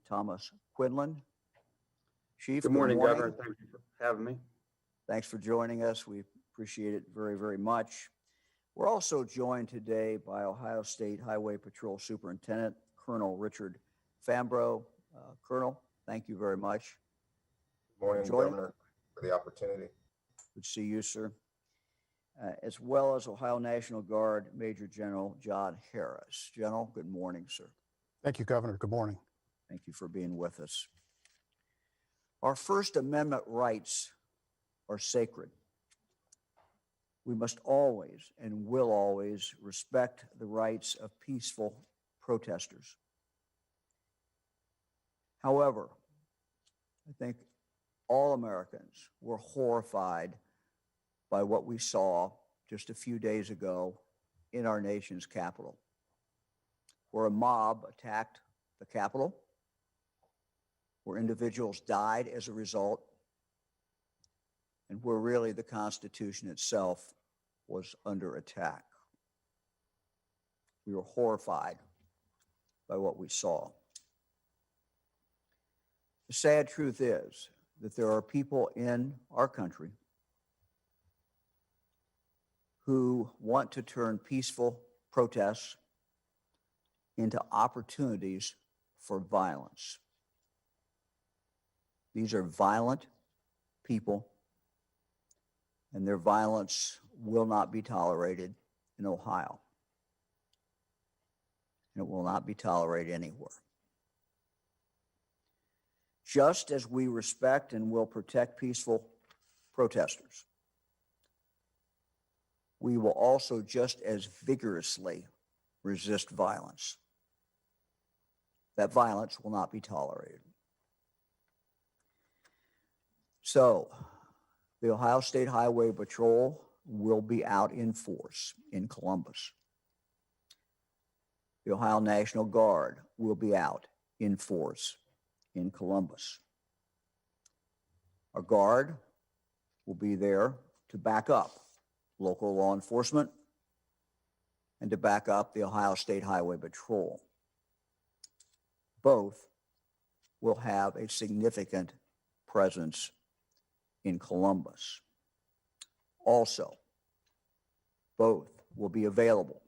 Thomas Quinlan. Chief, Good morning, Governor. Thank you for having me. Thanks for joining us. We appreciate it very, very much. We're also joined today by Ohio State Highway Patrol Superintendent, Colonel Richard Fambro. Colonel, thank you very much. Good morning, Governor, for the opportunity. Good to see you, sir. As well as Ohio National Guard Major General John Harris. General, good morning, sir. Thank you, Governor. Good morning. Thank you for being with us. Our First Amendment rights are sacred. We must always and will always respect the rights of peaceful protesters. However, I think all Americans were horrified by what we saw just a few days ago in our nation's capital, where a mob attacked the Capitol, where individuals died as a result, and where really the Constitution itself was under attack. We were horrified by what we saw. The sad truth is that there are people in our country who want to turn peaceful protests into opportunities for violence. These are violent people, and their violence will not be tolerated in Ohio. And it will not be tolerated anywhere. Just as we respect and will protect peaceful protesters, we will also just as vigorously resist violence. That violence will not be tolerated. So, the Ohio State Highway Patrol will be out in force in Columbus. The Ohio National Guard will be out in force in Columbus. Our Guard will be there to back up local law enforcement and to back up the Ohio State Highway Patrol. Both will have a significant presence in Columbus. Also, both will be available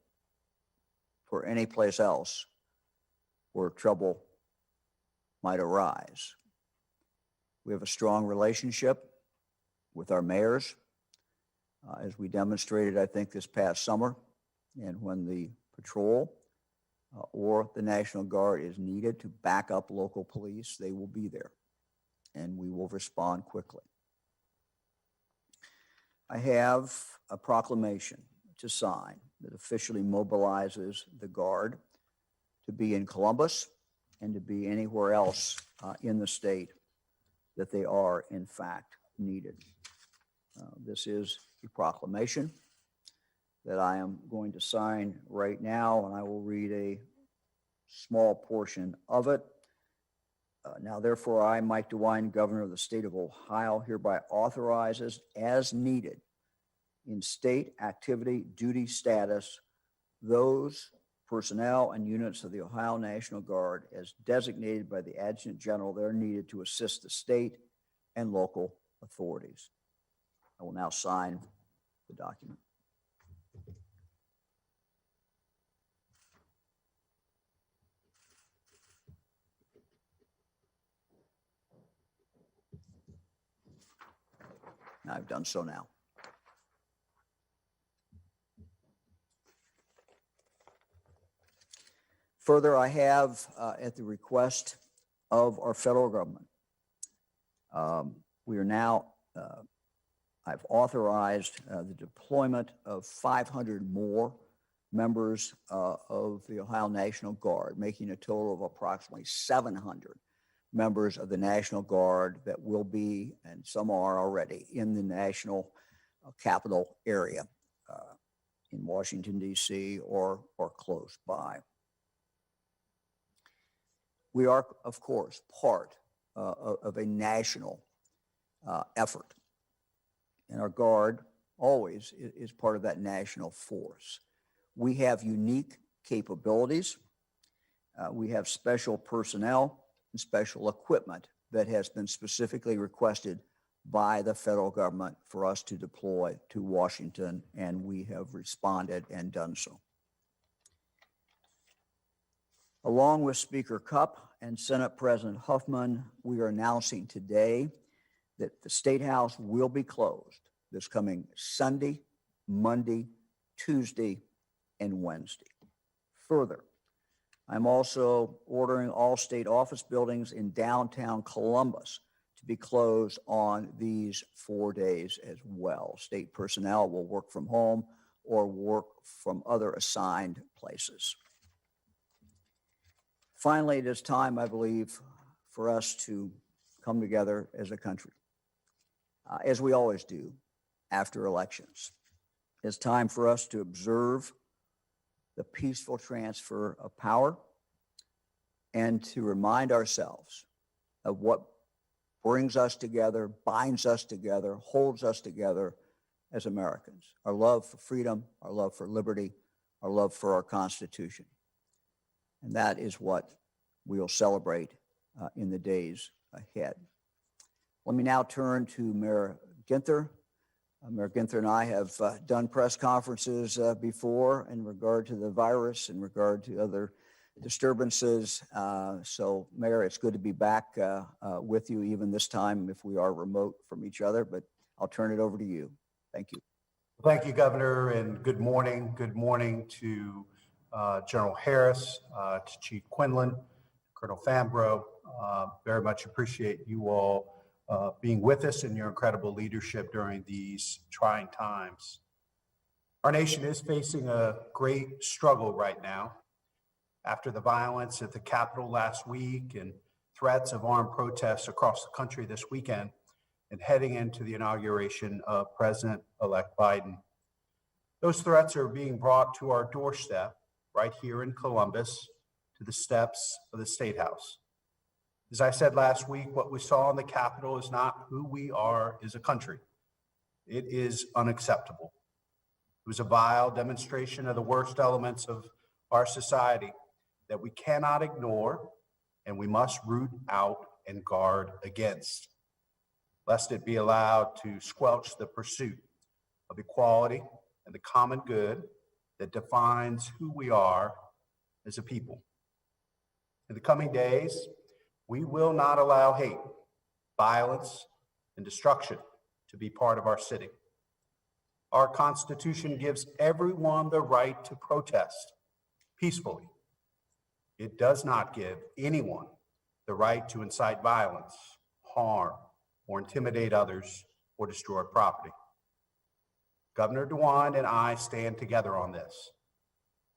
for any place else where trouble might arise. We have a strong relationship with our mayors, as we demonstrated, I think, this past summer. And when the patrol or the National Guard is needed to back up local police, they will be there, and we will respond quickly. I have a proclamation to sign that officially mobilizes the Guard to be in Columbus and to be anywhere else in the state that they are, in fact, needed. This is a proclamation that I am going to sign right now, and I will read a small portion of it. Now, therefore, I, Mike DeWine, Governor of the State of Ohio, hereby authorizes as needed in state activity duty status those personnel and units of the Ohio National Guard as designated by the Adjutant General that are needed to assist the state and local authorities. I will now sign the document. I've done so now. Further, I have, at the request of our federal government, we are now, I've authorized the deployment of 500 more members of the Ohio National Guard, making a total of approximately 700 members of the National Guard that will be, and some are already, in the national capital area in Washington, D.C. or close by. We are, of course, part of a national effort, and our Guard always is part of that national force. We have unique capabilities. We have special personnel and special equipment that has been specifically requested by the federal government for us to deploy to Washington, and we have responded and done so. Along with Speaker Cupp and Senate President Huffman, we are announcing today that the State House will be closed this coming Sunday, Monday, Tuesday, and Wednesday. Further, I'm also ordering all state office buildings in downtown Columbus to be closed on these 4 days as well. State personnel will work from home or work from other assigned places. Finally, it is time, I believe, for us to come together as a country, as we always do after elections. It's time for us to observe the peaceful transfer of power and to remind ourselves of what brings us together, binds us together, holds us together as Americans. Our love for freedom, our love for liberty, our love for our Constitution. And that is what we'll celebrate in the days ahead. Let me now turn to Mayor Ginther. Mayor Ginther and I have done press conferences before in regard to the virus, in regard to other disturbances. So, Mayor, it's good to be back with you, even this time if we are remote from each other, but I'll turn it over to you. Thank you. Thank you, Governor, and good morning. Good morning to General Harris, to Chief Quinlan, Colonel Fambro. Very much appreciate you all being with us and your incredible leadership during these trying times. Our nation is facing a great struggle right now. After the violence at the Capitol last week and threats of armed protests across the country this weekend, and heading into the inauguration of President-elect Biden. Those threats are being brought to our doorstep right here in Columbus, to the steps of the State House. As I said last week, what we saw in the Capitol is not who we are as a country. It is unacceptable. It was a vile demonstration of the worst elements of our society that we cannot ignore and we must root out and guard against, lest it be allowed to squelch the pursuit of equality and the common good that defines who we are as a people. In the coming days, we will not allow hate, violence, and destruction to be part of our city. Our Constitution gives everyone the right to protest peacefully. It does not give anyone the right to incite violence, harm, or intimidate others or destroy property. Governor DeWine and I stand together on this.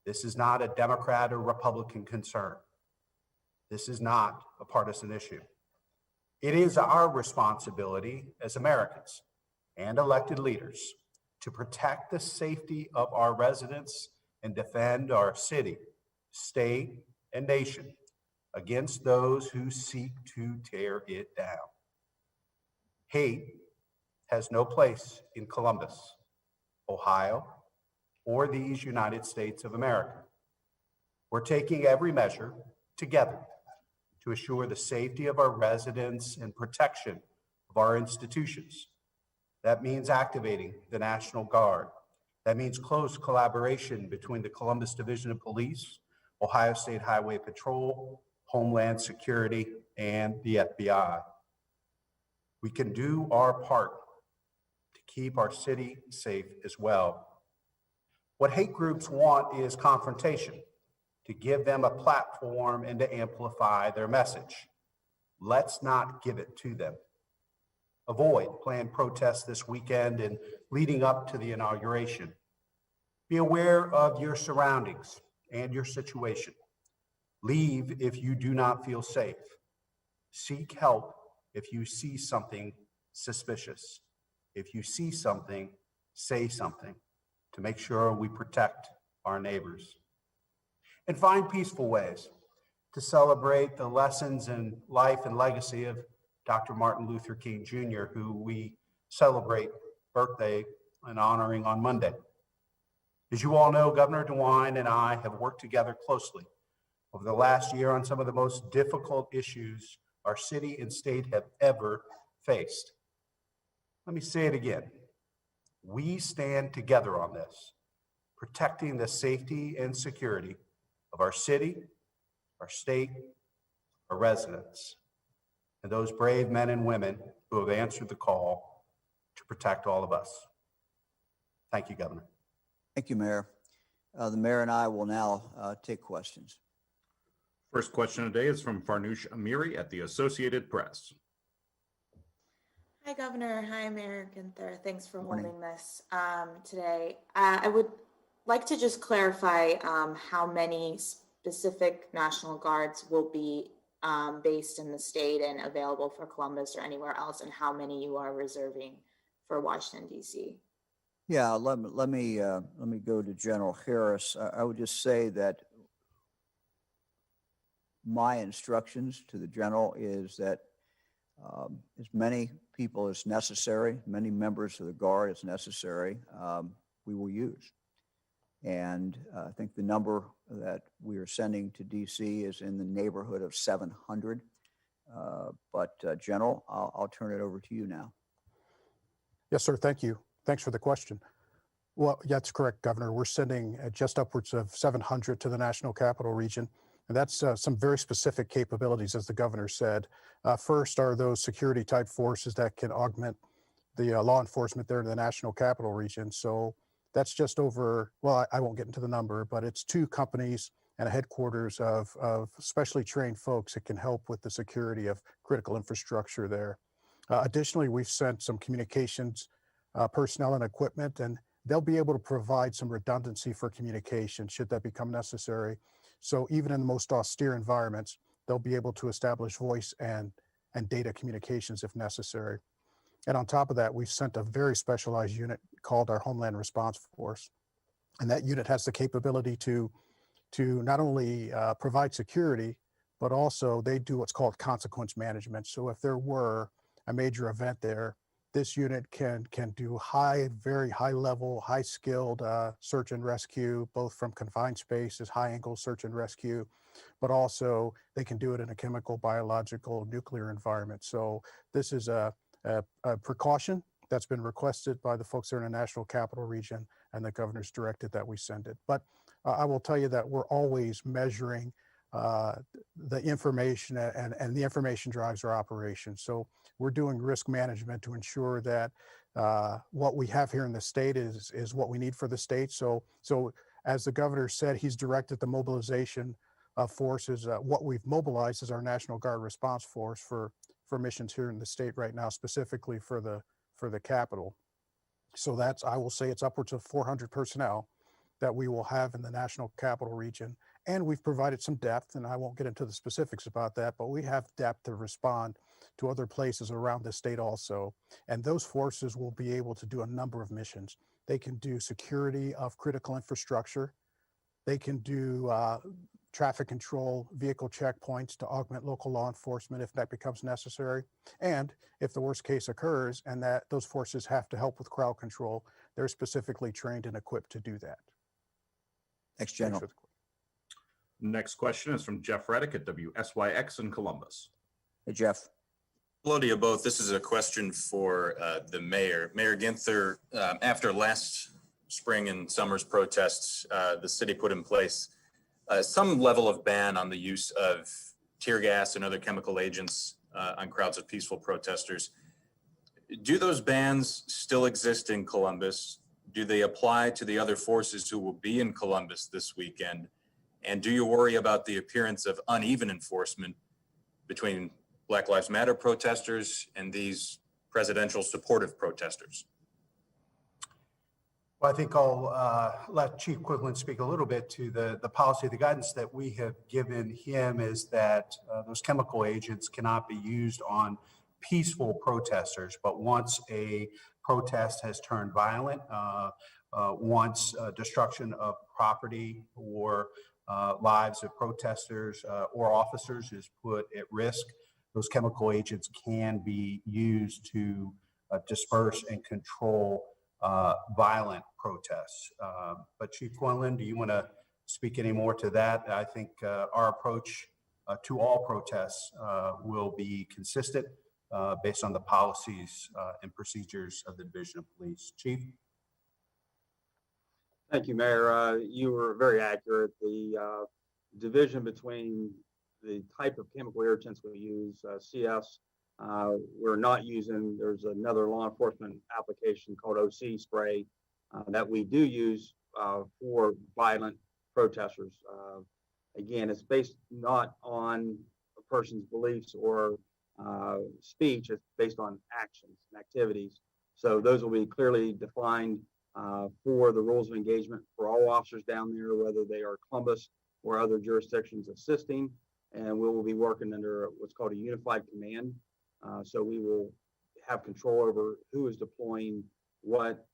This is not a Democrat or Republican concern. This is not a partisan issue. It is our responsibility as Americans and elected leaders to protect the safety of our residents and defend our city, state, and nation against those who seek to tear it down. Hate has no place in Columbus, Ohio, or these United States of America. We're taking every measure together to assure the safety of our residents and protection of our institutions. That means activating the National Guard. That means close collaboration between the Columbus Division of Police, Ohio State Highway Patrol, Homeland Security, and the FBI. We can do our part to keep our city safe as well. What hate groups want is confrontation, to give them a platform and to amplify their message. Let's not give it to them. Avoid planned protests this weekend and leading up to the inauguration. Be aware of your surroundings and your situation. Leave if you do not feel safe. Seek help if you see something suspicious. If you see something, say something to make sure we protect our neighbors. And find peaceful ways to celebrate the lessons in life and legacy of Dr. Martin Luther King Jr., who we celebrate birthday and honoring on Monday. As you all know, Governor DeWine and I have worked together closely over the last year on some of the most difficult issues our city and state have ever faced. Let me say it again. We stand together on this, protecting the safety and security of our city, our state, our residents, and those brave men and women who have answered the call to protect all of us. Thank you, Governor. Thank you, Mayor. The mayor and I will now take questions. First question today is from Farnoosh Amiri at the Associated Press. Hi, Governor. Hi, Mayor Ginther. Thanks for Morning. holding this today. I would like to just clarify how many specific National Guards will be based in the state and available for Columbus or anywhere else, and how many you are reserving for Washington, D.C. Yeah, let me go to General Harris. I would just say that my instructions to the general is that as many people as necessary, many members of the Guard as necessary, we will use. And I think the number that we are sending to DC is in the neighborhood of 700. But General, I'll turn it over to you now. Yes, sir. Thank you. Thanks for the question. Well, yeah, that's correct, Governor. We're sending just upwards of 700 to the National Capital Region. And that's some very specific capabilities, as the governor said. First are those security type forces that can augment the law enforcement there in the National Capital Region. So that's just over, well, I won't get into the number, but it's 2 companies and a headquarters of specially trained folks that can help with the security of critical infrastructure there. Additionally, we've sent some communications personnel and equipment, and they'll be able to provide some redundancy for communication should that become necessary. So even in the most austere environments, they'll be able to establish voice and data communications if necessary. And on top of that, we've sent a very specialized unit called our Homeland Response Force. And that unit has the capability to not only provide security, but also they do what's called consequence management. So if there were a major event there, this unit can do very high level, high skilled search and rescue, both from confined spaces, high angle search and rescue, but also they can do it in a chemical, biological, nuclear environment. So this is a precaution that's been requested by the folks there in the National Capital Region, and the governor's directed that we send it. But I will tell you that we're always measuring the information, and the information drives our operation. So we're doing risk management to ensure that what we have here in the state is what we need for the state. So as the governor said, he's directed the mobilization of forces. What we've mobilized is our National Guard response force for missions here in the state right now, specifically for the Capitol. So that's, I will say, it's upwards of 400 personnel that we will have in the National Capital Region. And we've provided some depth, and I won't get into the specifics about that, but we have depth to respond to other places around the state also. And those forces will be able to do a number of missions. They can do security of critical infrastructure. They can do traffic control, vehicle checkpoints to augment local law enforcement if that becomes necessary. And if the worst case occurs and that those forces have to help with crowd control, they're specifically trained and equipped to do that. Thanks, General. Next question is from Jeff Reddick at WSYX in Columbus. Hey, Jeff. Hello to you both. This is a question for the mayor. Mayor Ginther, after last spring and summer's protests, the city put in place some level of ban on the use of tear gas and other chemical agents on crowds of peaceful protesters. Do those bans still exist in Columbus? Do they apply to the other forces who will be in Columbus this weekend? And do you worry about the appearance of uneven enforcement between Black Lives Matter protesters and these presidential supportive protesters? Well, I think I'll let Chief Quinlan speak a little bit to the policy. The guidance that we have given him is that those chemical agents cannot be used on peaceful protesters, but once a protest has turned violent, once destruction of property or lives of protesters or officers is put at risk, those chemical agents can be used to disperse and control violent protests. But Chief Quinlan, do you want to speak any more to that. I think our approach to all protests will be consistent based on the policies and procedures of the Division of Police. Chief? Thank you, Mayor. You were very accurate. The division between the type of chemical irritants we use, CS, we're not using. There's another law enforcement application called OC spray that we do use for violent protesters. Again, it's based not on a person's beliefs or speech. It's based on actions and activities. So those will be clearly defined for the rules of engagement for all officers down there, whether they are Columbus or other jurisdictions assisting. And we will be working under what's called a unified command. So we will have control over who is deploying what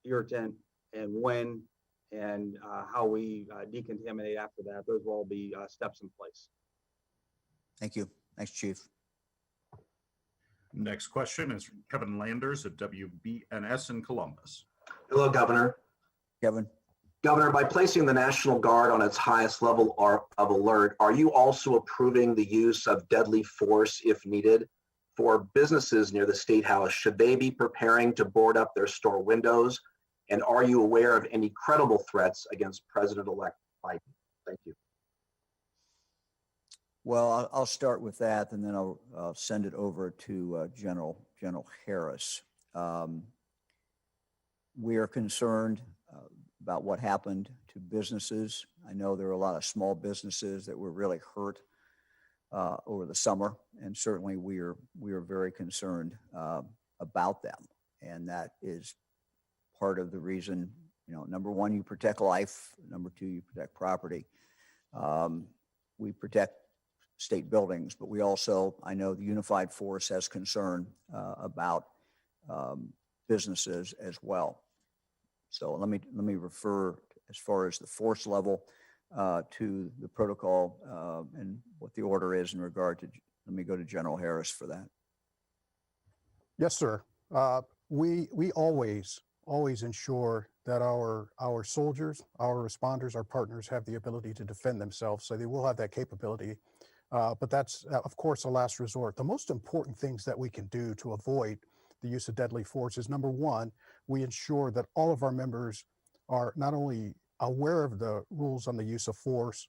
irritant and when, and how we decontaminate after that. Those will all be steps in place. Thank you. Thanks, Chief. Next question is from Kevin Landers at WBNS in Columbus. Hello, Governor. Kevin? Governor, by placing the National Guard on its highest level of alert, are you also approving the use of deadly force if needed? For businesses near the State House, should they be preparing to board up their store windows? And are you aware of any credible threats against President-elect Biden? Thank you. Well, I'll start with that, and then I'll send it over to General Harris. We are concerned about what happened to businesses. I know there are a lot of small businesses that were really hurt over the summer, and certainly we are very concerned about them. And that is part of the reason, number one, you protect life. Number two, you protect property. We protect state buildings, but we also, I know the unified force has concern about businesses as well. So let me refer as far as the force level to the protocol and what the order is in regard to. Let me go to General Harris for that. Yes, sir. We always ensure that our soldiers, our responders, our partners have the ability to defend themselves. So they will have that capability. But that's, of course, a last resort. The most important things that we can do to avoid the use of deadly force is, number one, we ensure that all of our members are not only aware of the rules on the use of force,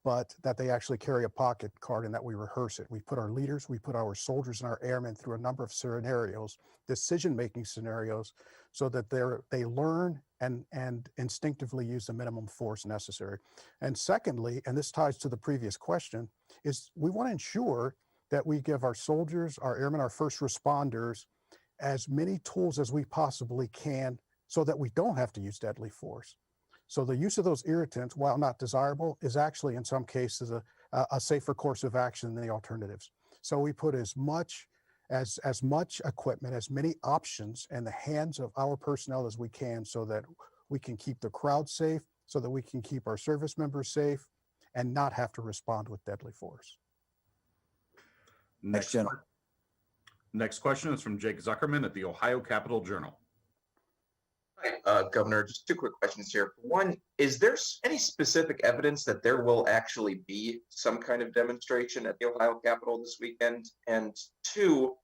but that they actually carry a pocket card and that we rehearse it. We put our leaders, we put our soldiers and our airmen through a number of scenarios, decision-making scenarios, so that they learn and instinctively use the minimum force necessary. And secondly, and this ties to the previous question, is we want to ensure that we give our soldiers, our airmen, our first responders as many tools as we possibly can so that we don't have to use deadly force. So the use of those irritants, while not desirable, is actually in some cases a safer course of action than the alternatives. So we put as much equipment, as many options in the hands of our personnel as we can, so that we can keep the crowd safe, so that we can keep our service members safe and not have to respond with deadly force. Next, General. Next question is from Jake Zuckerman at the Ohio Capitol Journal. Hi, Governor, just two quick questions here. One, is there any specific evidence that there will actually be some kind of demonstration at the Ohio Capitol this weekend? And two,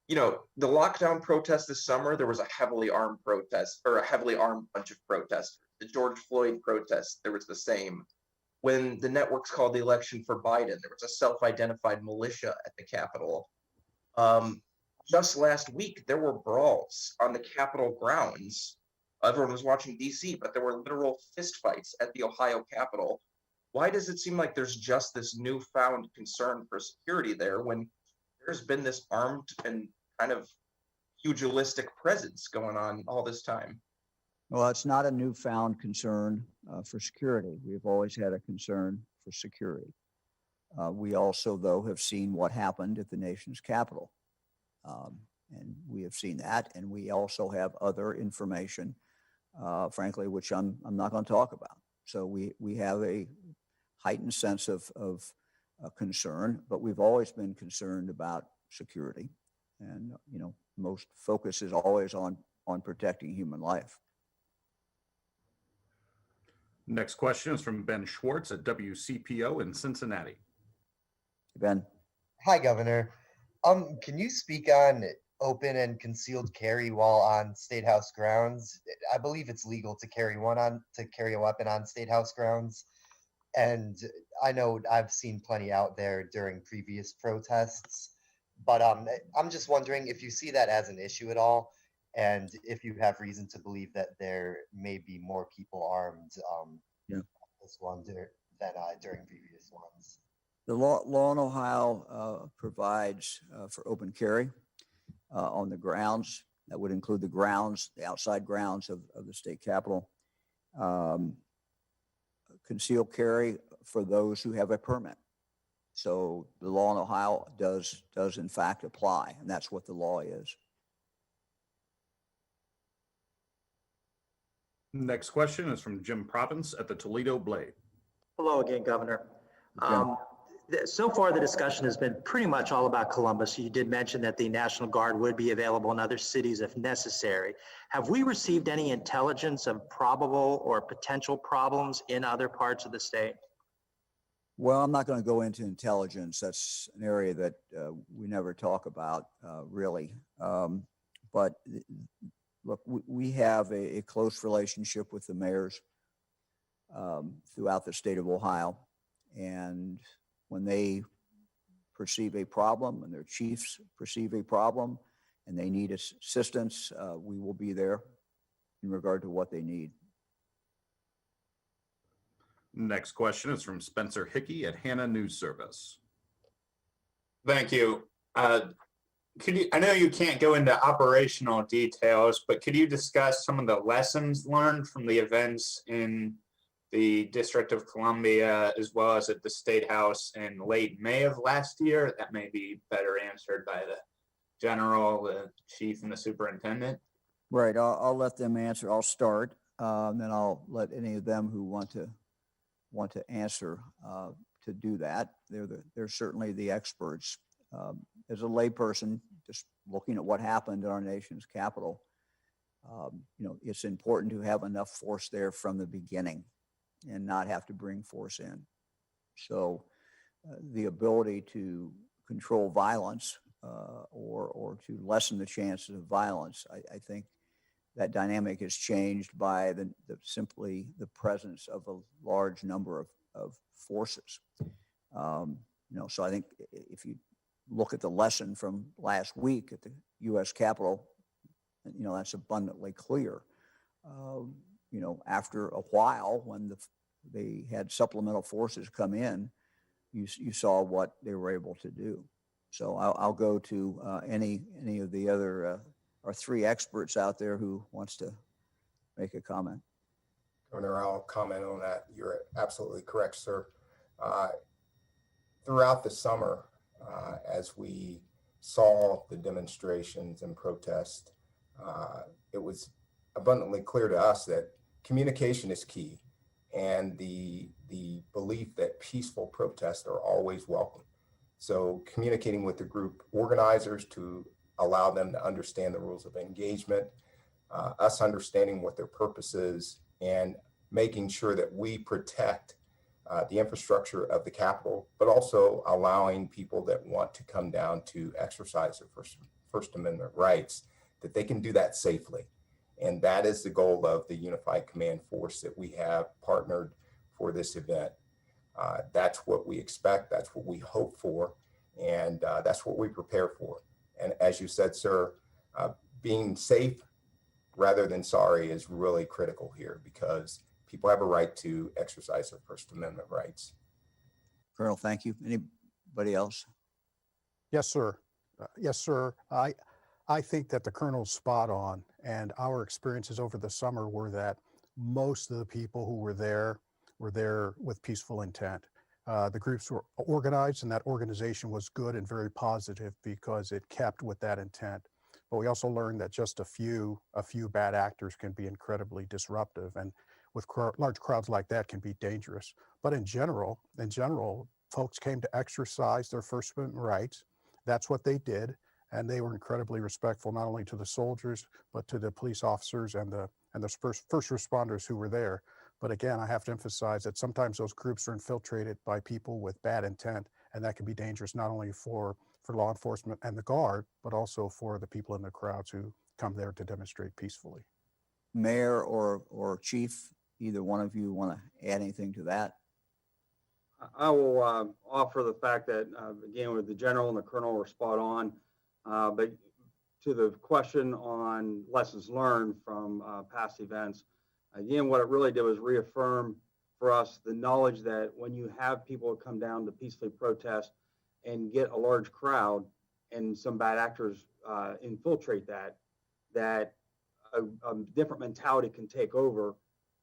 the lockdown protest this summer, there was a heavily armed protest, or a heavily armed bunch of protesters. The George Floyd protest, there was the same. When the networks called the election for Biden, there was a self-identified militia at the Capitol. Just last week, there were brawls on the Capitol grounds. Everyone was watching DC, but there were literal fistfights at the Ohio Capitol. Why does it seem like there's just this newfound concern for security there when there's been this armed and kind of pugilistic presence going on all this time? Well, it's not a newfound concern for security. We've always had a concern for security. We also, though, have seen what happened at the nation's capital. And we have seen that, and we also have other information, frankly, which I'm not going to talk about. So we have a heightened sense of concern, but we've always been concerned about security. And, most focus is always on protecting human life. Next question is from Ben Schwartz at WCPO in Cincinnati. Ben? Hi, Governor. Can you speak on open and concealed carry while on State House grounds? I believe it's legal to carry a weapon on State House grounds. And I know I've seen plenty out there during previous protests, but I'm just wondering if you see that as an issue at all, and if you have reason to believe that there may be more people armed this one than during previous ones. The law in Ohio provides for open carry on the grounds. That would include the grounds, the outside grounds of the state capitol. Concealed carry for those who have a permit. So the law in Ohio does in fact apply, and that's what the law is. Next question is from Jim Province at the Toledo Blade. Hello again, Governor. So far, the discussion has been pretty much all about Columbus. You did mention that the National Guard would be available in other cities if necessary. Have we received any intelligence of probable or potential problems in other parts of the state? Well, I'm not going to go into intelligence. That's an area that we never talk about, really. But look, we have a close relationship with the mayors throughout the state of Ohio. And when they perceive a problem and their chiefs perceive a problem and they need assistance, we will be there in regard to what they need. Next question is from Spencer Hickey at Hannah News Service. Thank you. I know you can't go into operational details, but could you discuss some of the lessons learned from the events in the District of Columbia, as well as at the State House in late May of last year? That may be better answered by the general, the chief, and the superintendent. Right. I'll let them answer. I'll start, and then I'll let any of them who want to answer to do that. They're certainly the experts. As a layperson, just looking at what happened in our nation's capital, it's important to have enough force there from the beginning and not have to bring force in. So the ability to control violence or to lessen the chances of violence, I think that dynamic has changed by simply the presence of a large number of forces. So I think if you look at the lesson from last week at the U.S. Capitol, that's abundantly clear. After a while, when they had supplemental forces come in, you saw what they were able to do. So I'll go to any of the other our three experts out there who wants to make a comment. Governor, I'll comment on that. You're absolutely correct, sir. Throughout the summer, as we saw the demonstrations and protests, it was abundantly clear to us that communication is key, and the belief that peaceful protests are always welcome. So communicating with the group organizers to allow them to understand the rules of engagement, us understanding what their purpose is, and making sure that we protect the infrastructure of the Capitol, but also allowing people that want to come down to exercise their First Amendment rights, that they can do that safely. And that is the goal of the Unified Command Force that we have partnered for this event. That's what we expect, that's what we hope for, and that's what we prepare for. And as you said, sir, being safe rather than sorry is really critical here, because people have a right to exercise their First Amendment rights. Colonel, thank you. Anybody else? Yes, sir. Yes, sir. I think that the colonel's spot on, and our experiences over the summer were that most of the people who were there with peaceful intent. The groups were organized, and that organization was good and very positive because it kept with that intent. But we also learned that just a few bad actors can be incredibly disruptive, and with large crowds like that can be dangerous. But in general, folks came to exercise their First Amendment rights. That's what they did, and they were incredibly respectful not only to the soldiers but to the police officers and the first responders who were there. But again, I have to emphasize that sometimes those groups are infiltrated by people with bad intent, and that can be dangerous not only for law enforcement and the guard, but also for the people in the crowds who come there to demonstrate peacefully. Mayor or Chief, either one of you want to add anything to that? I will offer the fact that, again, with the general and the colonel were spot on. But to the question on lessons learned from past events, again, what it really did was reaffirm for us the knowledge that when you have people come down to peacefully protest and get a large crowd and some bad actors infiltrate that a different mentality can take over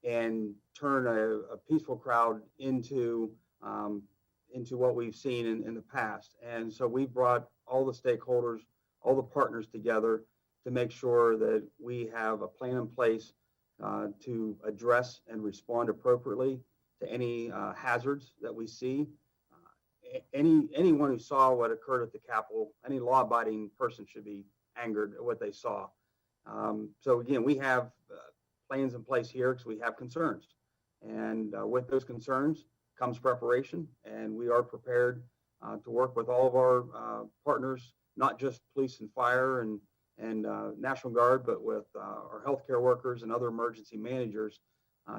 and turn a peaceful crowd into what we've seen in the past. And so we brought all the stakeholders, all the partners together to make sure that we have a plan in place to address and respond appropriately to any hazards that we see. Anyone who saw what occurred at the Capitol, any law-abiding person should be angered at what they saw. So again, we have plans in place here because we have concerns. And with those concerns comes preparation, and we are prepared to work with all of our partners, not just police and fire and National Guard, but with our healthcare workers and other emergency managers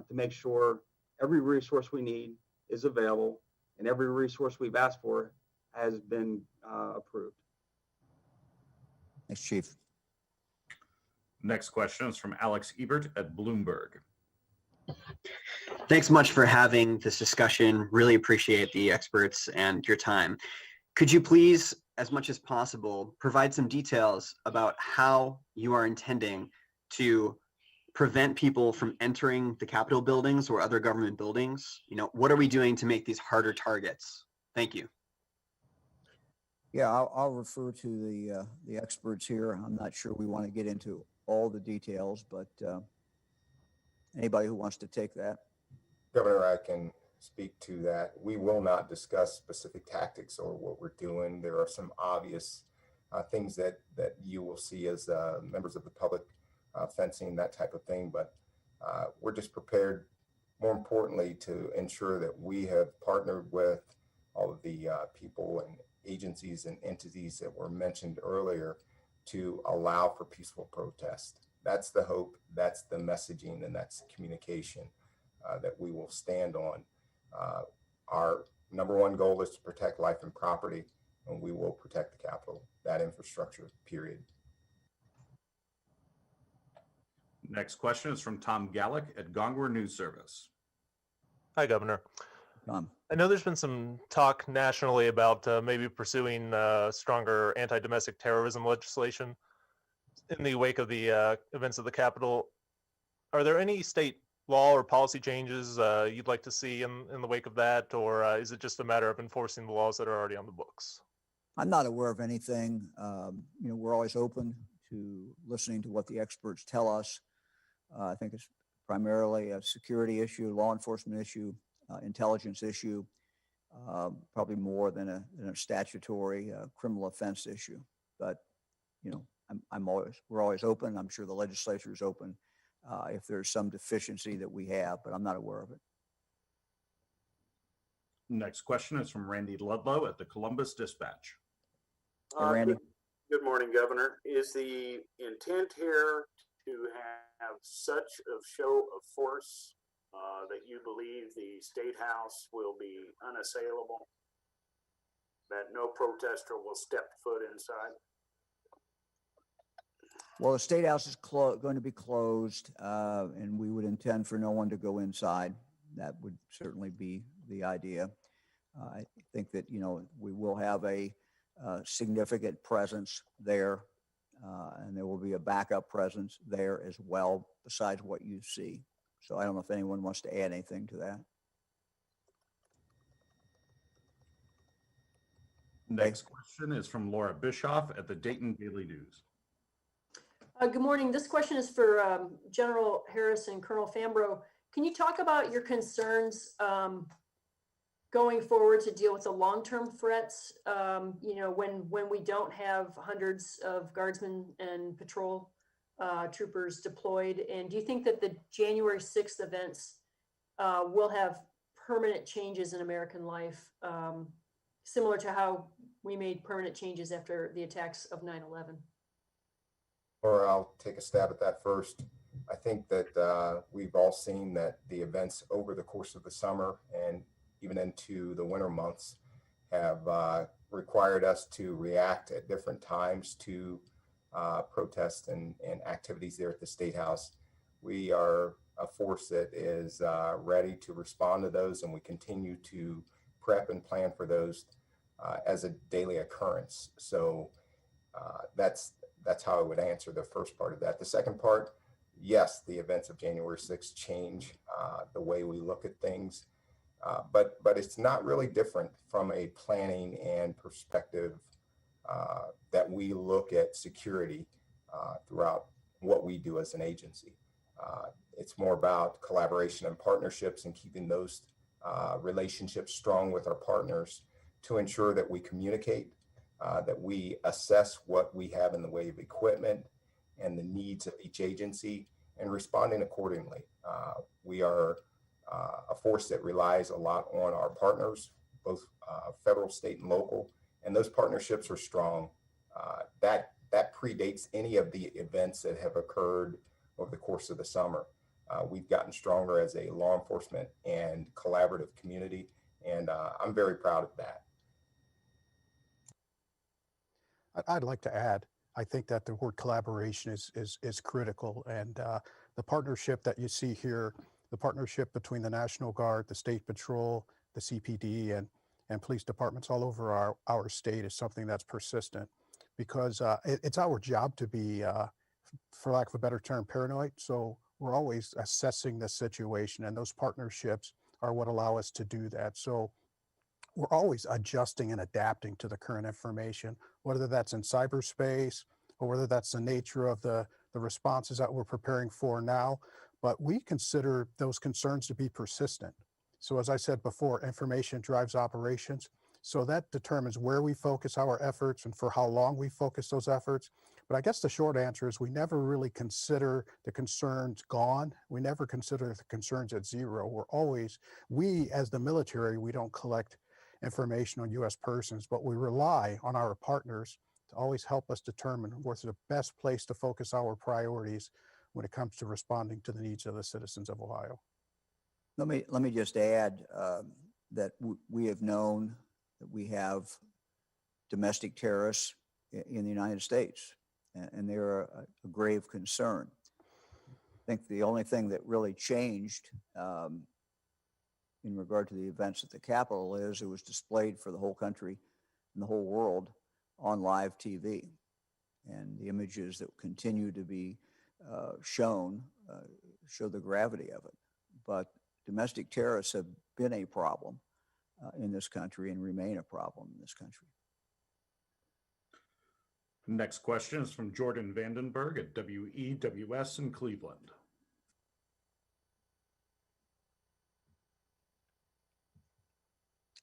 to make sure every resource we need is available and every resource we've asked for has been approved. Thanks, Chief. Next question is from Alex Ebert at Bloomberg. Thanks much for having this discussion. Really appreciate the experts and your time. Could you please, as much as possible, provide some details about how you are intending to prevent people from entering the Capitol buildings or other government buildings? You know, what are we doing to make these harder targets? Thank you. Yeah, I'll refer to the experts here. I'm not sure we want to get into all the details, but anybody who wants to take that. Governor, I can speak to that. We will not discuss specific tactics or what we're doing. There are some obvious things that you will see as members of the public, fencing, that type of thing. But we're just prepared, more importantly, to ensure that we have partnered with all of the people and agencies and entities that were mentioned earlier to allow for peaceful protest. That's the hope, that's the messaging, and that's communication that we will stand on. Our number one goal is to protect life and property, and we will protect the Capitol, that infrastructure, period. Next question is from Tom Gallick at Gongwer News Service. Hi, Governor. I know there's been some talk nationally about maybe pursuing stronger anti-domestic terrorism legislation in the wake of the events of the Capitol. Are there any state law or policy changes you'd like to see in the wake of that, or is it just a matter of enforcing the laws that are already on the books? I'm not aware of anything. We're always open to listening to what the experts tell us. I think it's primarily a security issue, law enforcement issue, intelligence issue, probably more than a statutory criminal offense issue. But we're always open. I'm sure the legislature is open if there's some deficiency that we have, but I'm not aware of it. Next question is from Randy Ludlow at the Columbus Dispatch. Hey, Randy. Good morning, Governor. Is the intent here to have such a show of force that you believe the State House will be unassailable, that no protester will step foot inside? Well, the State House is going to be closed, and we would intend for no one to go inside. That would certainly be the idea. I think that, we will have a significant presence there, and there will be a backup presence there as well, besides what you see. So I don't know if anyone wants to add anything to that. Next question is from Laura Bischoff at the Dayton Daily News. Good morning. This question is for General Harris and Colonel Fambro. Can you talk about your concerns going forward to deal with the long-term threats, when we don't have hundreds of guardsmen and patrol troopers deployed? And do you think that the January 6th events will have permanent changes in American life, similar to how we made permanent changes after the attacks of 9/11. Or I'll take a stab at that first. I think that we've all seen that the events over the course of the summer and even into the winter months have required us to react at different times to protests and activities there at the State House. We are a force that is ready to respond to those, and we continue to prep and plan for those as a daily occurrence. So that's how I would answer the first part of that. The second part, yes, the events of January 6th change the way we look at things, but it's not really different from a planning and perspective that we look at security throughout what we do as an agency. It's more about collaboration and partnerships and keeping those relationships strong with our partners to ensure that we communicate, that we assess what we have in the way of equipment and the needs of each agency and responding accordingly. We are a force that relies a lot on our partners, both federal, state, and local, and those partnerships are strong. That predates any of the events that have occurred over the course of the summer. We've gotten stronger as a law enforcement and collaborative community, and I'm very proud of that. I'd like to add, I think that the word collaboration is critical, and the partnership that you see here, the partnership between the National Guard, the State Patrol, the CPD, and police departments all over our state is something that's persistent, because it's our job to be, for lack of a better term, paranoid. So we're always assessing the situation, and those partnerships are what allow us to do that. So we're always adjusting and adapting to the current information, whether that's in cyberspace or whether that's the nature of the responses that we're preparing for now. But we consider those concerns to be persistent. So as I said before, information drives operations. So that determines where we focus our efforts and for how long we focus those efforts. But I guess the short answer is we never really consider the concerns gone. We never consider the concerns at zero. We as the military, we don't collect information on US persons, but we rely on our partners to always help us determine what's the best place to focus our priorities when it comes to responding to the needs of the citizens of Ohio. Let me just add that we have known that we have domestic terrorists in the United States, and they're a grave concern. I think the only thing that really changed in regard to the events at the Capitol is it was displayed for the whole country and the whole world on live TV. And the images that continue to be shown show the gravity of it. But domestic terrorists have been a problem in this country and remain a problem in this country. Next question is from Jordan Vandenberg at WEWS in Cleveland.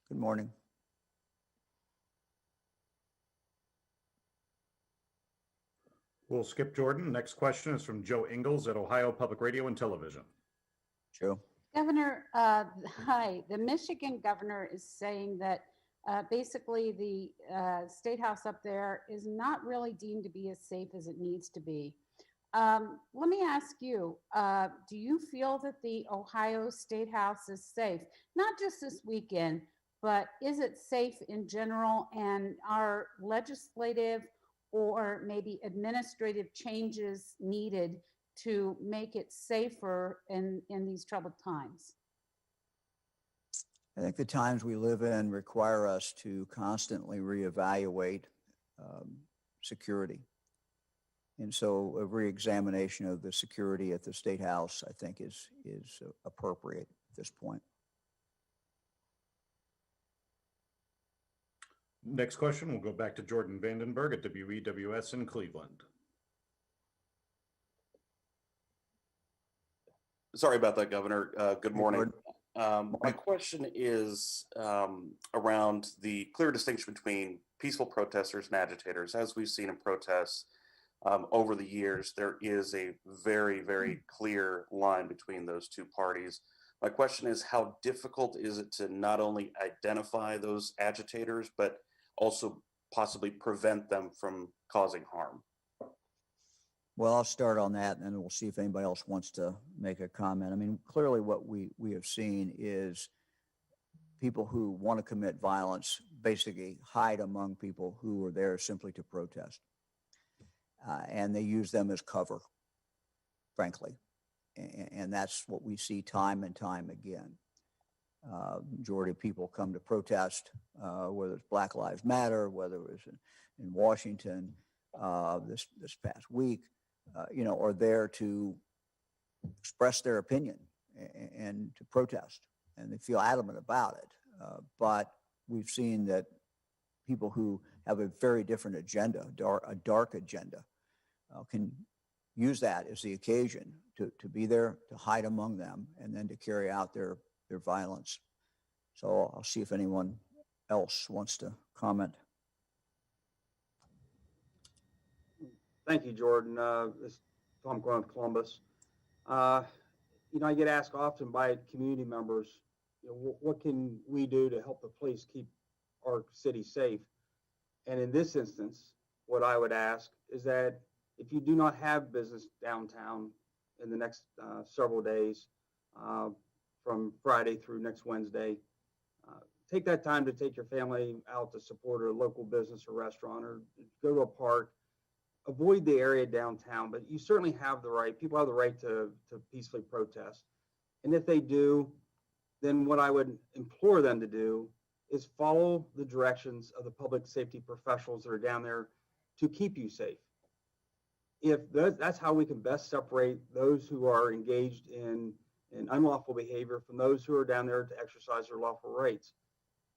Good morning. We'll skip Jordan. Next question is from Joe Ingles at Ohio Public Radio and Television. Joe. Governor, hi. The Michigan governor is saying that basically the state house up there is not really deemed to be as safe as it needs to be. Let me ask you, do you feel that the Ohio State House is safe? Not just this weekend, but is it safe in general? And are legislative or maybe administrative changes needed to make it safer in these troubled times? I think the times we live in require us to constantly reevaluate security. And so a reexamination of the security at the State House, I think, is appropriate at this point. Next question, we'll go back to Jordan Vandenberg at WEWS in Cleveland. Sorry about that, Governor. Good morning. My question is around the clear distinction between peaceful protesters and agitators. As we've seen in protests over the years, there is a very, very clear line between those two parties. My question is, how difficult is it to not only identify those agitators, but also possibly prevent them from causing harm? Well, I'll start on that and then we'll see if anybody else wants to make a comment. I mean, clearly what we have seen is people who want to commit violence basically hide among people who are there simply to protest. And they use them as cover, frankly. And that's what we see time and time again. Majority of people come to protest, whether it's Black Lives Matter, whether it was in Washington this past week, are there to express their opinion and to protest, and they feel adamant about it. But we've seen that people who have a very different agenda, a dark agenda, can use that as the occasion to be there, to hide among them, and then to carry out their violence. So I'll see if anyone else wants to comment. Thank you, Jordan. This is Tom Quinlan with Columbus. I get asked often by community members, what can we do to help the police keep our city safe? And in this instance, what I would ask is that if you do not have business downtown in the next several days, from Friday through next Wednesday, take that time to take your family out to support a local business or restaurant, or go to a park. Avoid the area downtown, but you certainly have the right, people have the right to peacefully protest. And if they do, then what I would implore them to do is follow the directions of the public safety professionals that are down there to keep you safe. If that's how we can best separate those who are engaged in unlawful behavior from those who are down there to exercise their lawful rights.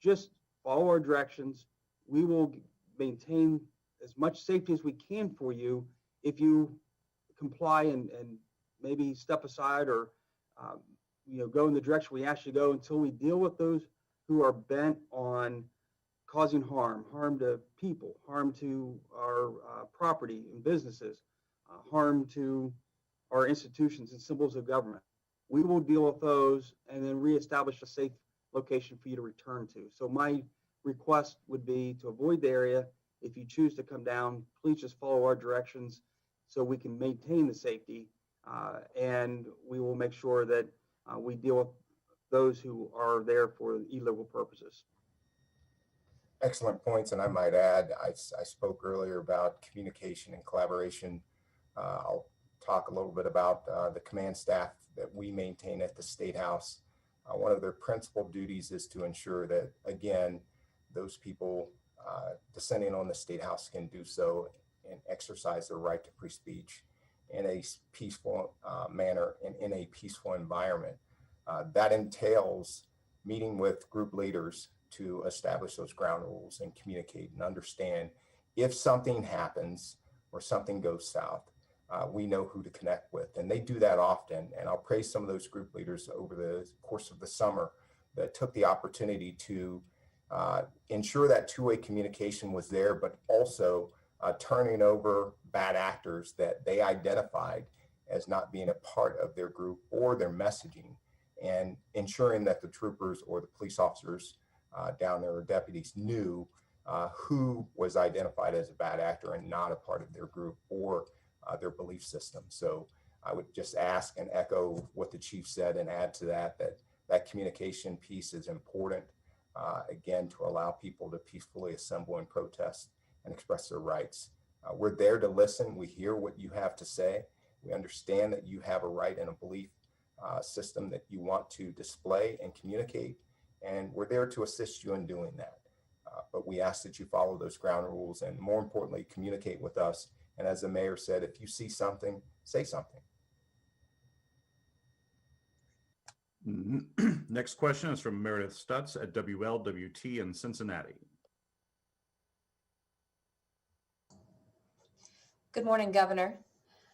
Just follow our directions. We will maintain as much safety as we can for you if you comply and maybe step aside or go in the direction we ask you to go, until we deal with those who are bent on causing harm to people, harm to our property and businesses, harm to our institutions and symbols of government. We will deal with those and then reestablish a safe location for you to return to. So my request would be to avoid the area. If you choose to come down, please just follow our directions so we can maintain the safety, and we will make sure that we deal with those who are there for illegal purposes. Excellent points, and I might add, I spoke earlier about communication and collaboration. I'll talk a little bit about the command staff that we maintain at the State House. One of their principal duties is to ensure that, again, those people descending on the State House can do so and exercise their right to free speech in a peaceful manner and in a peaceful environment. That entails meeting with group leaders to establish those ground rules and communicate and understand if something happens or something goes south, we know who to connect with. And they do that often. And I'll praise some of those group leaders over the course of the summer that took the opportunity to ensure that two-way communication was there, but also turning over bad actors that they identified as not being a part of their group or their messaging, and ensuring that the troopers or the police officers down there, or deputies, knew who was identified as a bad actor and not a part of their group or their belief system. So I would just ask and echo what the chief said and add to that, that communication piece is important, again, to allow people to peacefully assemble and protest and express their rights. We're there to listen. We hear what you have to say. We understand that you have a right and a belief system that you want to display and communicate, and we're there to assist you in doing that. But we ask that you follow those ground rules and, more importantly, communicate with us. And as the mayor said, if you see something, say something. Next question is from Meredith Stutz at WLWT in Cincinnati. Good morning, Governor.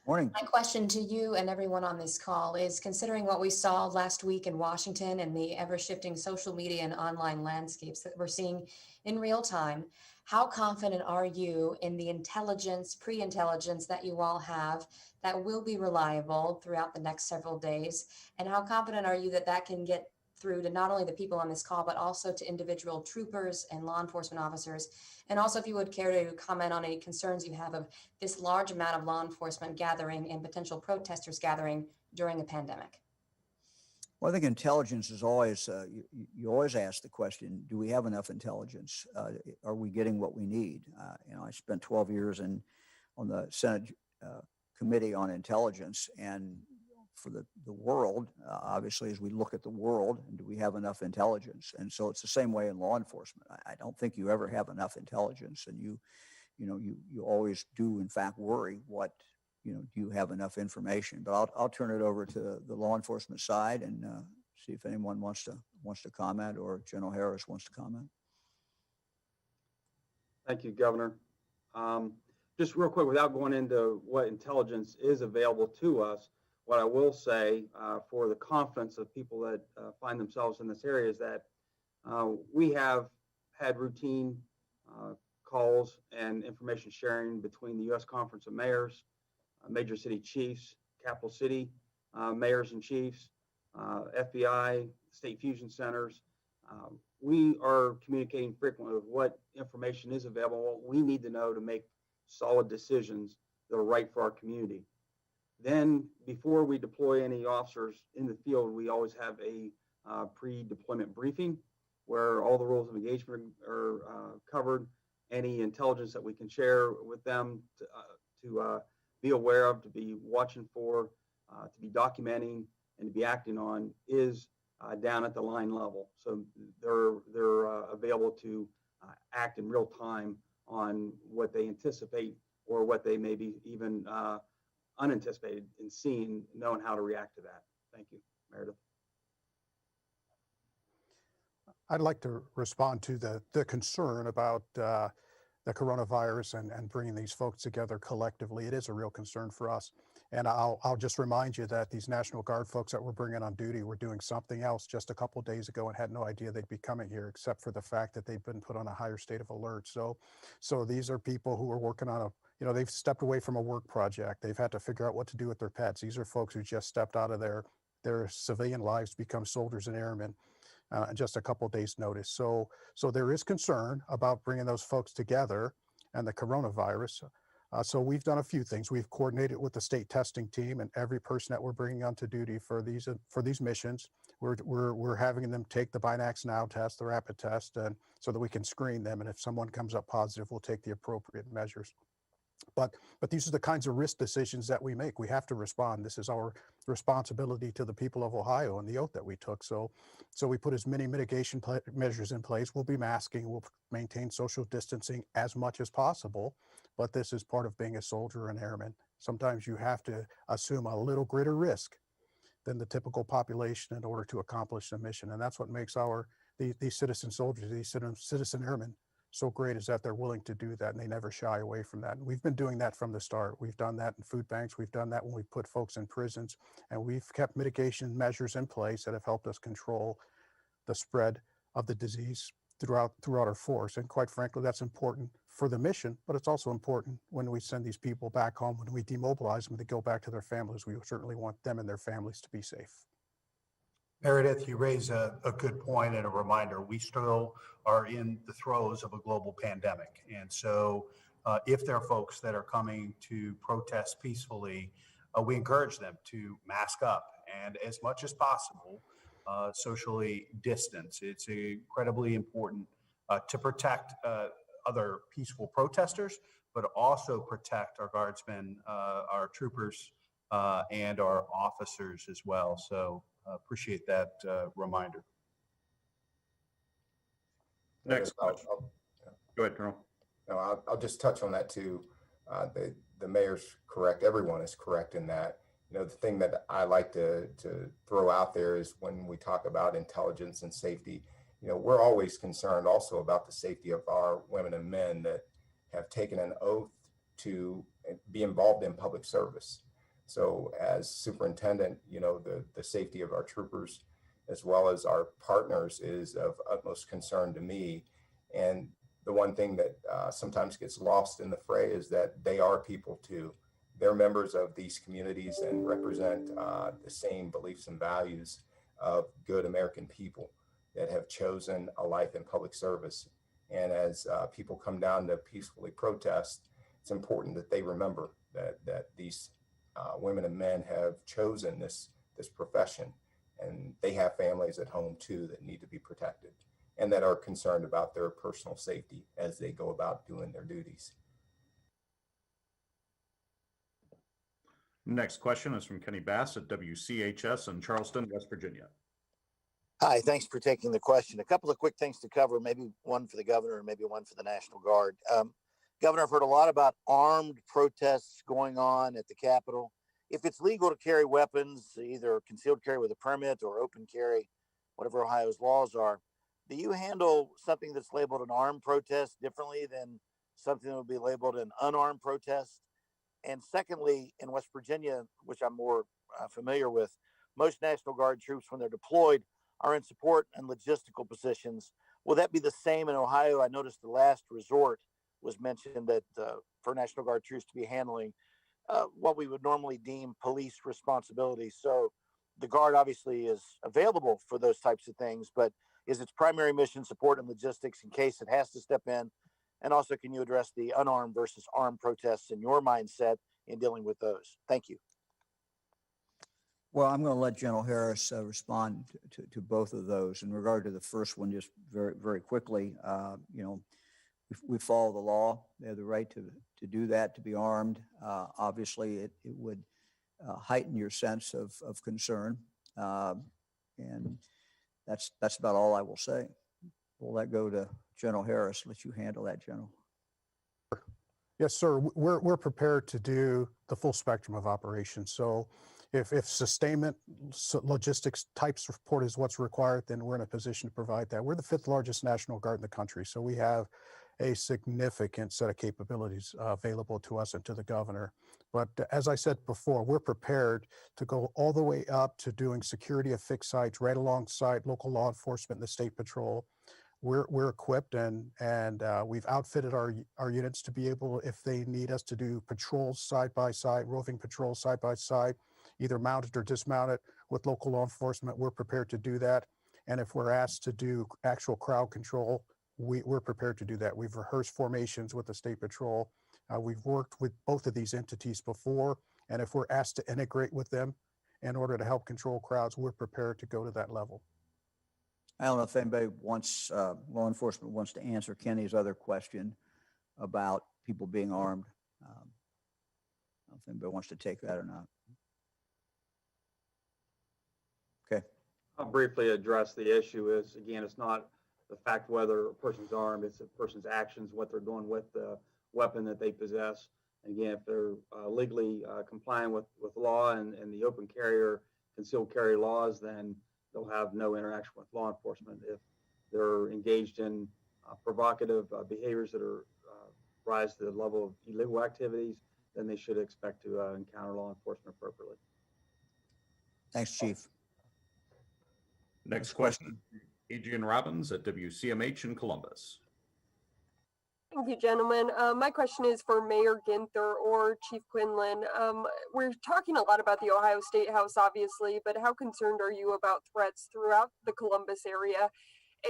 Morning. My question to you and everyone on this call is, considering what we saw last week in Washington and the ever-shifting social media and online landscapes that we're seeing in real time, how confident are you in the intelligence, pre-intelligence that you all have that will be reliable throughout the next several days? And how confident are you that that can get through to not only the people on this call, but also to individual troopers and law enforcement officers? And also, if you would care to comment on any concerns you have of this large amount of law enforcement gathering and potential protesters gathering during a pandemic. Well, I think intelligence is always, you always ask the question, do we have enough intelligence? Are we getting what we need? I spent 12 years on the Senate Committee on Intelligence, and for the world, obviously, as we look at the world, and do we have enough intelligence? And so it's the same way in law enforcement. I don't think you ever have enough intelligence, and you always do, in fact, worry what, do you have enough information? But I'll turn it over to the law enforcement side and see if anyone wants to comment, or General Harris wants to comment. Thank you, Governor. Just real quick, without going into what intelligence is available to us, what I will say for the confidence of people that find themselves in this area is that we have had routine calls and information sharing between the U.S. Conference of Mayors, major city chiefs, capital city mayors and chiefs, FBI, state fusion centers. We are communicating frequently with what information is available, what we need to know to make solid decisions that are right for our community. Then, before we deploy any officers in the field, we always have a pre-deployment briefing where all the rules of engagement are covered, any intelligence that we can share with them to be aware of, to be watching for, to be documenting, and to be acting on is down at the line level. So they're available to act in real time on what they anticipate or what they may be even unanticipated in seeing, knowing how to react to that. Thank you, Meredith. I'd like to respond to the concern about the coronavirus and bringing these folks together collectively. It is a real concern for us. And I'll just remind you that these National Guard folks that we're bringing on duty were doing something else just a couple of days ago and had no idea they'd be coming here, except for the fact that they've been put on a higher state of alert. So these are people who are working on they've stepped away from a work project. They've had to figure out what to do with their pets. These are folks who just stepped out of their civilian lives to become soldiers and airmen. Just a couple of days notice. So there is concern about bringing those folks together and the coronavirus. So we've done a few things. We've coordinated with the state testing team, and every person that we're bringing onto duty for these missions, we're having them take the Binax Now test, the rapid test, and so that we can screen them. And if someone comes up positive, we'll take the appropriate measures. But these are the kinds of risk decisions that we make. We have to respond. This is our responsibility to the people of Ohio and the oath that we took. So we put as many mitigation measures in place. We'll be masking. We'll maintain social distancing as much as possible. But this is part of being a soldier and airman. Sometimes you have to assume a little greater risk than the typical population in order to accomplish the mission. And that's what makes these citizen soldiers, these citizen airmen, so great, is that they're willing to do that and they never shy away from that. And we've been doing that from the start. We've done that in food banks. We've done that when we put folks in prisons, and we've kept mitigation measures in place that have helped us control the spread of the disease throughout our force. And quite frankly, that's important for the mission, but it's also important when we send these people back home, when we demobilize them to go back to their families. We certainly want them and their families to be safe. Meredith, you raise a good point and a reminder. We still are in the throes of a global pandemic. And so if there are folks that are coming to protest peacefully, we encourage them to mask up and, as much as possible, socially distance. It's incredibly important to protect other peaceful protesters, but also protect our guardsmen, our troopers, and our officers as well. So appreciate that reminder. Next question. Go ahead, Colonel. No, I'll just touch on that too. The mayor's correct. Everyone is correct in that. The thing that I like to throw out there is when we talk about intelligence and safety, we're always concerned also about the safety of our women and men that have taken an oath to be involved in public service. So as superintendent, the safety of our troopers as well as our partners is of utmost concern to me. And the one thing that sometimes gets lost in the fray is that they are people too. They're members of these communities and represent the same beliefs and values of good American people that have chosen a life in public service. And as people come down to peacefully protest, it's important that they remember that these women and men have chosen this profession, and they have families at home too that need to be protected and that are concerned about their personal safety as they go about doing their duties. Next question is from Kenny Bass at WCHS in Charleston, West Virginia. Hi, thanks for taking the question. A couple of quick things to cover, maybe one for the governor and maybe one for the National Guard. Governor, I've heard a lot about armed protests going on at the Capitol. If it's legal to carry weapons, either concealed carry with a permit or open carry, whatever Ohio's laws are, do you handle something that's labeled an armed protest differently than something that would be labeled an unarmed protest? And secondly, in West Virginia, which I'm more familiar with, most National Guard troops, when they're deployed, are in support and logistical positions. Will that be the same in Ohio? I noticed the last resort was mentioned that for National Guard troops to be handling what we would normally deem police responsibilities. So the Guard obviously is available for those types of things, but is its primary mission support and logistics in case it has to step in? And also, can you address the unarmed versus armed protests in your mindset in dealing with those? Thank you. Well, I'm going to let General Harris respond to both of those. In regard to the first one, just very, very quickly, we follow the law. They have the right to do that, to be armed. Obviously, it would heighten your sense of concern. And that's about all I will say. We'll let go to General Harris. Let you handle that, General. Yes, sir. We're prepared to do the full spectrum of operations. So if sustainment, logistics type support is what's required, then we're in a position to provide that. We're the 5th largest National Guard in the country. So we have a significant set of capabilities available to us and to the governor. But as I said before, we're prepared to go all the way up to doing security of fixed sites right alongside local law enforcement and the state patrol. We're equipped and we've outfitted our units to be able, if they need us to do patrols side by side, roving patrols side by side, either mounted or dismounted with local law enforcement, we're prepared to do that. And if we're asked to do actual crowd control, we're prepared to do that. We've rehearsed formations with the state patrol. We've worked with both of these entities before, and if we're asked to integrate with them in order to help control crowds, we're prepared to go to that level. I don't know if anybody wants, law enforcement wants to answer Kenny's other question about people being armed. I don't know if anybody wants to take that or not. Okay. I'll briefly address the issue is, again, it's not the fact whether a person's armed, it's a person's actions, what they're doing with the weapon that they possess. And again, if they're legally complying with law and the open carry or concealed carry laws, then they'll have no interaction with law enforcement. If they're engaged in provocative behaviors that are rise to the level of illegal activities, then they should expect to encounter law enforcement appropriately. Thanks, Chief. Next question, Adrian Robbins at WCMH in Columbus. Thank you, gentlemen. My question is for Mayor Ginther or Chief Quinlan. We're talking a lot about the Ohio State House, obviously, but how concerned are you about threats throughout the Columbus area?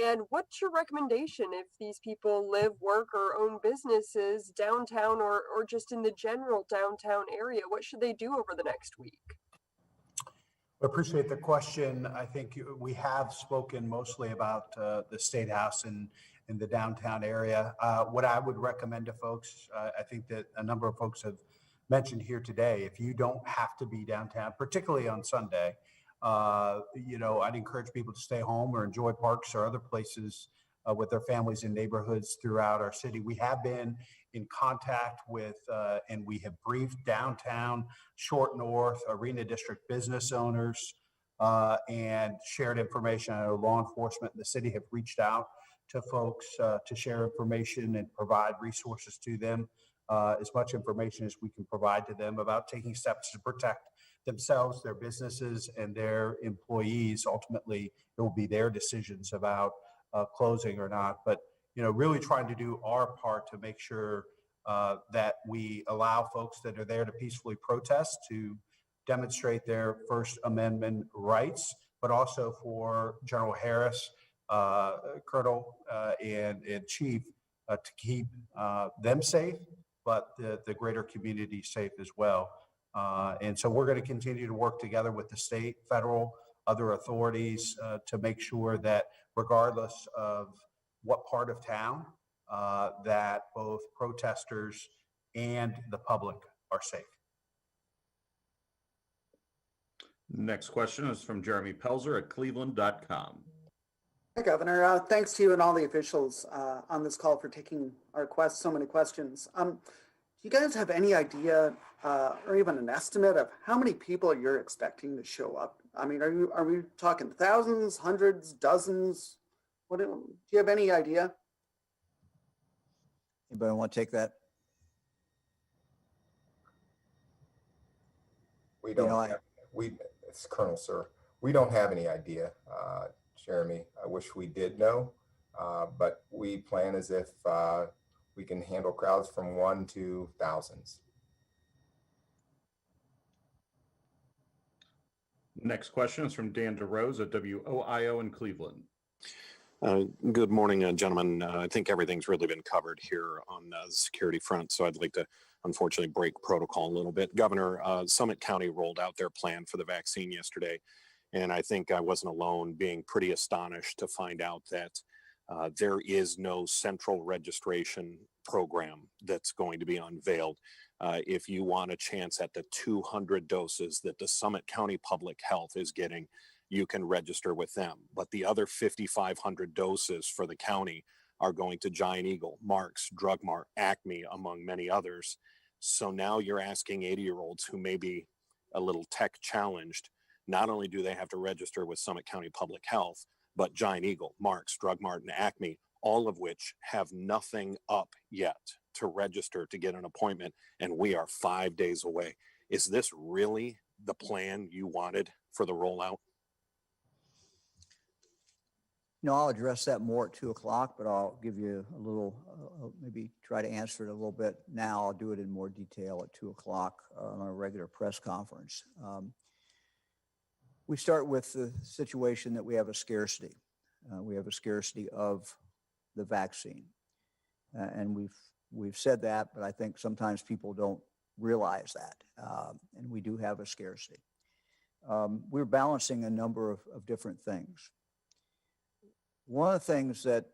And what's your recommendation if these people live, work, or own businesses downtown or just in the general downtown area? What should they do over the next week? I appreciate the question. I think we have spoken mostly about the State House and in the downtown area. What I would recommend to folks, I think that a number of folks have mentioned here today, if you don't have to be downtown, particularly on Sunday, I'd encourage people to stay home or enjoy parks or other places with their families in neighborhoods throughout our city. We have been in contact with, and we have briefed downtown, Short North, Arena District business owners, and shared information. I know law enforcement in the city have reached out to folks to share information and provide resources to them. as much information as we can provide to them about taking steps to protect themselves, their businesses, and their employees. Ultimately, it will be their decisions about closing or not. But really trying to do our part to make sure that we allow folks that are there to peacefully protest to demonstrate their First Amendment rights, but also for General Harris, Colonel, and Chief to keep them safe, but the greater community safe as well. And so we're going to continue to work together with the state, federal, other authorities to make sure that regardless of what part of town, that both protesters and the public are safe. Next question is from Jeremy Pelzer at cleveland.com. Hi, Governor. Thanks to you and all the officials on this call for taking our so many questions. Do you guys have any idea or even an estimate of how many people you're expecting to show up? I mean, are we talking thousands, hundreds, dozens? Do you have any idea? Anybody want to take that? We don't it's Colonel, sir. We don't have any idea, Jeremy. I wish we did know, but we plan as if we can handle crowds from 1 to thousands. Next question is from Dan DeRose at WOIO in Cleveland. Good morning, gentlemen. I think everything's really been covered here on the security front, so I'd like to unfortunately break protocol a little bit. Governor, Summit County rolled out their plan for the vaccine yesterday, and I think I wasn't alone being pretty astonished to find out that there is no central registration program that's going to be unveiled. If you want a chance at the 200 doses that the Summit County Public Health is getting, you can register with them. But the other 5,500 doses for the county are going to Giant Eagle, Mark's, Drug Mart, Acme, among many others. So now you're asking 80-year-olds who may be a little tech challenged, not only do they have to register with Summit County Public Health, but Giant Eagle, Mark's, Drug Mart, and Acme, all of which have nothing up yet to register to get an appointment, and we are 5 days away. Is this really the plan you wanted for the rollout? No, I'll address that more at 2 o'clock, but I'll give you a little, maybe try to answer it a little bit now. I'll do it in more detail at 2 o'clock on our regular press conference. We start with the situation that we have a scarcity. We have a scarcity of the vaccine. And we've said that, but I think sometimes people don't realize that. And we do have a scarcity. We're balancing a number of different things. One of the things that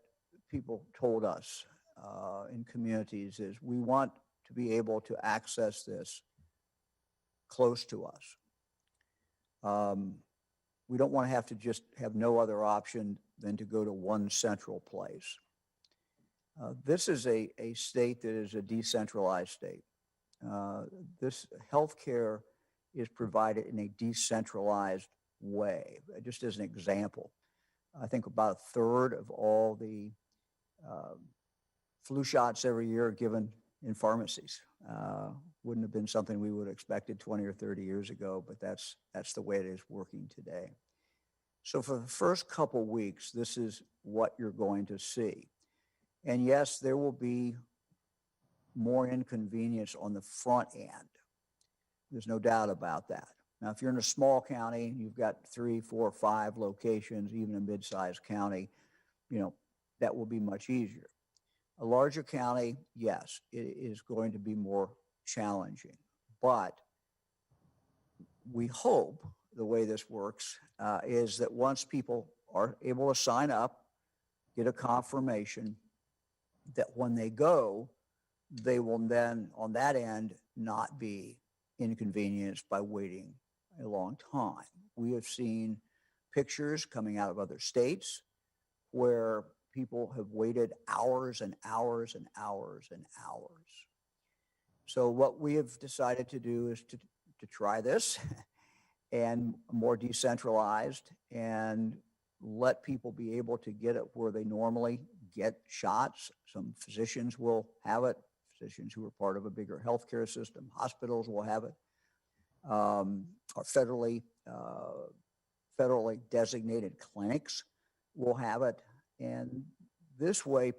people told us in communities is we want to be able to access this close to us. We don't want to have to just have no other option than to go to one central place. This is a state that is a decentralized state. This healthcare is provided in a decentralized way. Just as an example, I think about a third of all the flu shots every year are given in pharmacies. Wouldn't have been something we would have expected 20 or 30 years ago, but that's the way it is working today. So for the first couple weeks, this is what you're going to see. And yes, there will be more inconvenience on the front end. There's no doubt about that. Now, if you're in a small county, you've got 3, 4, 5 locations, even a mid-sized county, that will be much easier. A larger county, yes, it is going to be more challenging. But we hope the way this works is that once people are able to sign up, get a confirmation, that when they go, they will then, on that end, not be inconvenienced by waiting a long time. We have seen pictures coming out of other states where people have waited hours and hours and hours and hours. So what we have decided to do is to try this and more decentralized and let people be able to get it where they normally get shots. Some physicians will have it, physicians who are part of a bigger healthcare system. Hospitals will have it, or federally designated clinics will have it. And this way,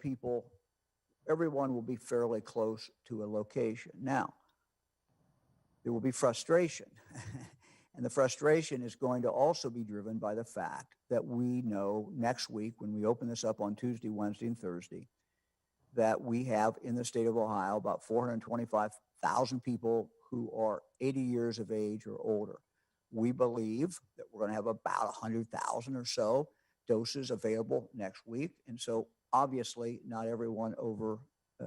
everyone will be fairly close to a location. Now, there will be frustration. And the frustration is going to also be driven by the fact that we know next week, when we open this up on Tuesday, Wednesday, and Thursday, that we have in the state of Ohio about 425,000 people who are 80 years of age or older. We believe that we're going to have about 100,000 or so doses available next week. And so obviously not everyone over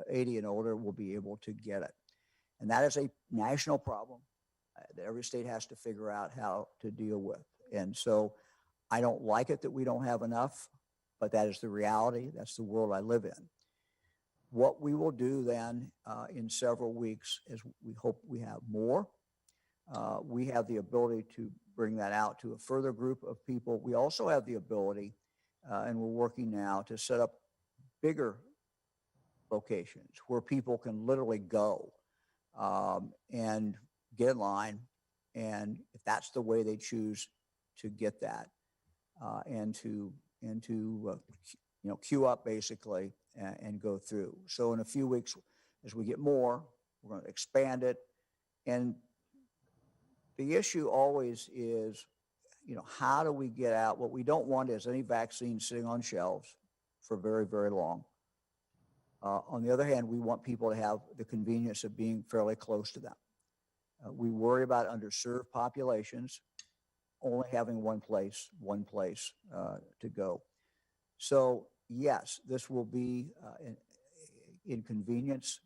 80 and older will be able to get it. And that is a national problem that every state has to figure out how to deal with. And so I don't like it that we don't have enough, but that is the reality. That's the world I live in. What we will do then in several weeks is we hope we have more. We have the ability to bring that out to a further group of people. We also have the ability, and we're working now to set up bigger locations where people can literally go and get in line, and if that's the way they choose to get that, and to queue up basically and go through. So in a few weeks, as we get more, we're going to expand it. And the issue always is, how do we get out? What we don't want is any vaccine sitting on shelves for very, very long. On the other hand, we want people to have the convenience of being fairly close to them. We worry about underserved populations only having one place to go. So yes, this will be an inconvenience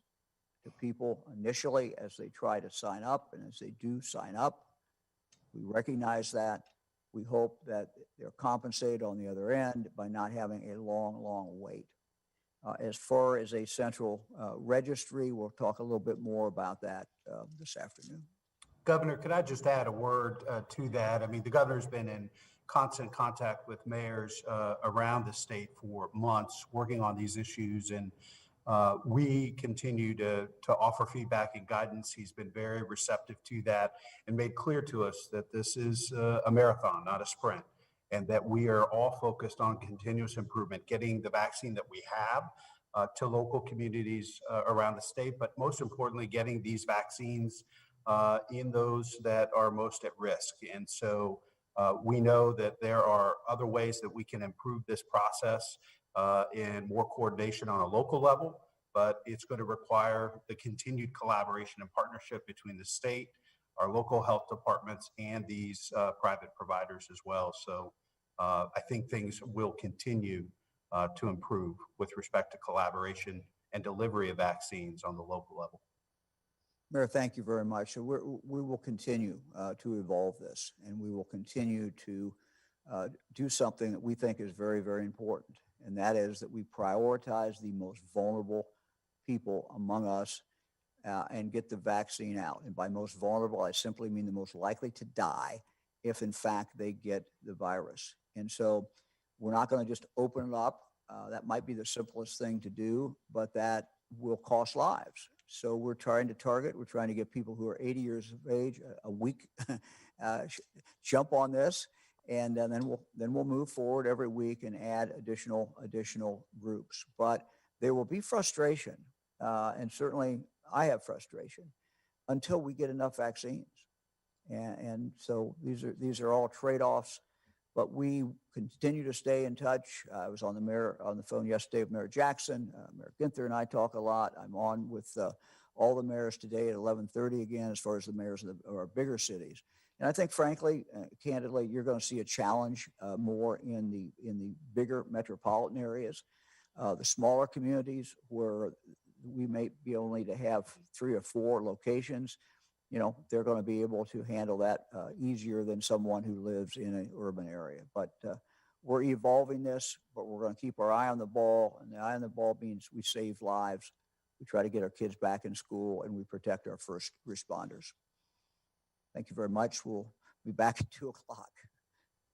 to people initially as they try to sign up, and as they do sign up. We recognize that. We hope that they're compensated on the other end by not having a long, long wait. As far as a central registry, we'll talk a little bit more about that this afternoon. Governor, could I just add a word to that? I mean, the governor's been in constant contact with mayors around the state for months, working on these issues, and we continue to offer feedback and guidance. He's been very receptive to that and made clear to us that this is a marathon, not a sprint, and that we are all focused on continuous improvement, getting the vaccine that we have to local communities around the state, but most importantly, getting these vaccines in those that are most at risk. And so we know that there are other ways that we can improve this process and more coordination on a local level, but it's going to require the continued collaboration and partnership between the state, our local health departments, and these private providers as well. So I think things will continue to improve with respect to collaboration and delivery of vaccines on the local level. Mayor, thank you very much. So we will continue to evolve this, and we will continue to do something that we think is very, very important, and that is that we prioritize the most vulnerable people among us and get the vaccine out. And by most vulnerable, I simply mean the most likely to die if in fact they get the virus. And so we're not going to just open it up. That might be the simplest thing to do, but that will cost lives. So we're trying to get people who are 80 years of age a week jump on this, and then we'll move forward every week and add additional groups. But there will be frustration, and certainly I have frustration until we get enough vaccines. And so these are all trade-offs, but we continue to stay in touch. I was on the phone yesterday with Mayor Jackson. Mayor Ginther and I talk a lot. I'm on with all the mayors today at 11:30 again, as far as the mayors of our bigger cities. And I think, frankly, candidly, you're going to see a challenge more in the bigger metropolitan areas. The smaller communities where we may be only to have 3 or 4 locations, they're going to be able to handle that easier than someone who lives in an urban area. But we're evolving this, but we're going to keep our eye on the ball. And the eye on the ball means we save lives, we try to get our kids back in school, and we protect our first responders. Thank you very much. We'll be back at 2:00.